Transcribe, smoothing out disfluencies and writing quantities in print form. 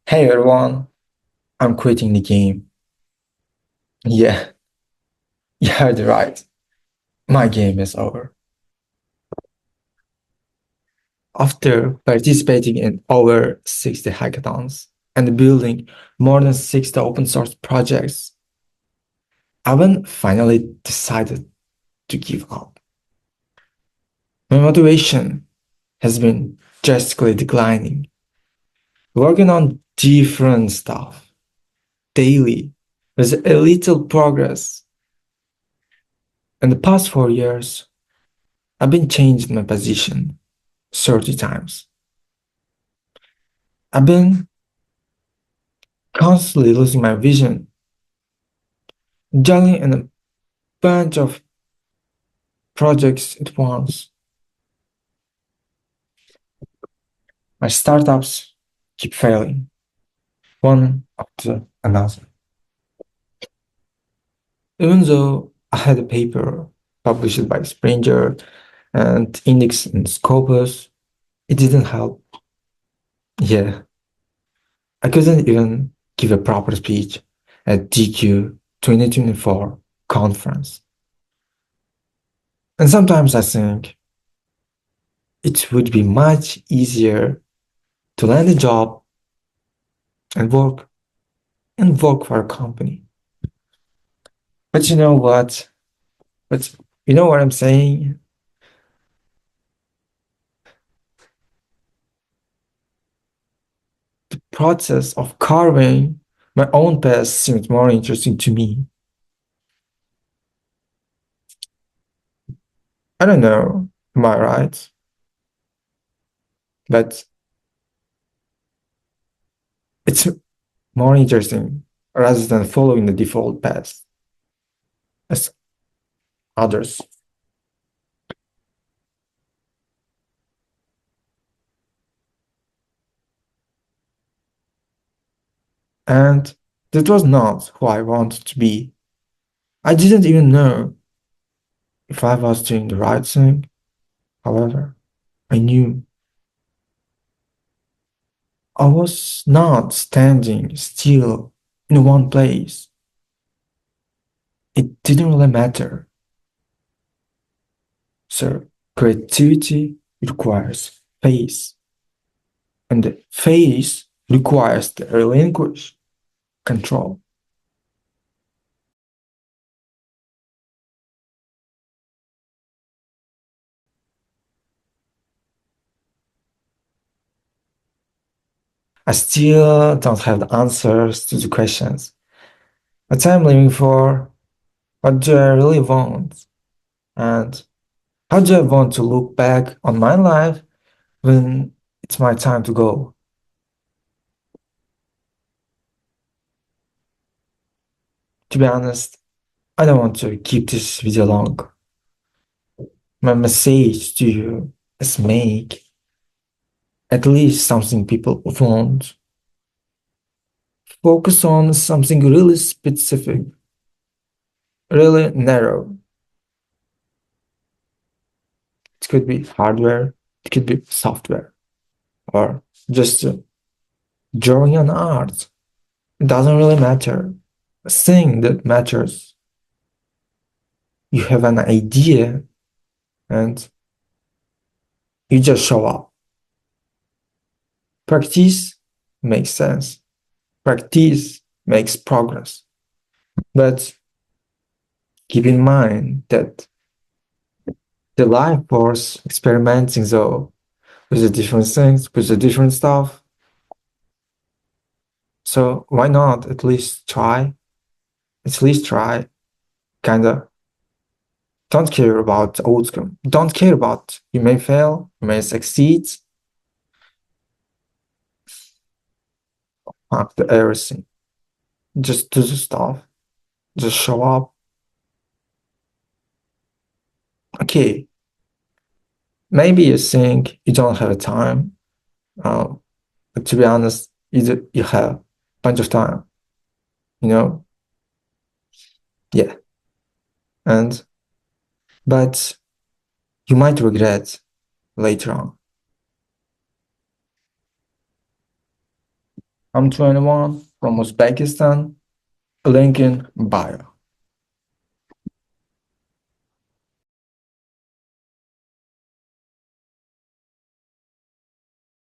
Hey everyone, I'm quitting the game. Yeah, you heard it right. My game is over. After participating in over 60 hackathons and building more than 60 open source projects, I've finally decided to give up. My motivation has been drastically declining, working on different stuff daily with a little progress. In the past 4 years, I've been changing my position 30 times. I've been constantly losing my vision, juggling in a bunch of projects at once. My startups keep failing, one after another. Even though I had a paper published by Springer and indexed in Scopus, it didn't help. Yeah, I couldn't even give a proper speech at DQ 2024 conference. And sometimes I think it would be much easier to land a job and work for a company. But you know what? But you know what I'm saying? The process of carving my own path seems more interesting to me. I don't know, am I right? But it's more interesting rather than following the default path as others. And that was not who I wanted to be. I didn't even know if I was doing the right thing. However, I knew I was not standing still in one place. It didn't really matter. So creativity requires face, and the face requires the relinquish control. I still don't have the answers to the questions. What I'm living for, what do I really want, and how do I want to look back on my life when it's my time to go? To be honest, I don't want to keep this video long. My message to you is make at least something people want. Focus on something really specific, really narrow. It could be hardware, it could be software, or just drawing an art. It doesn't really matter. The thing that matters, you have an idea and you just show up. Practice makes sense. Practice makes progress. But keep in mind that the life force experimenting though with the different things, with the different stuff. So why not at least try? At least try. Kinda. Don't care about the outcome. Don't care about you may fail, you may succeed. After everything. Just do the stuff. Just show up. Okay. Maybe you think you don't have time. Um, but to be honest, you have a bunch of time. You know? Yeah. And but you might regret later on. I'm 21 from Uzbekistan. Link in bio.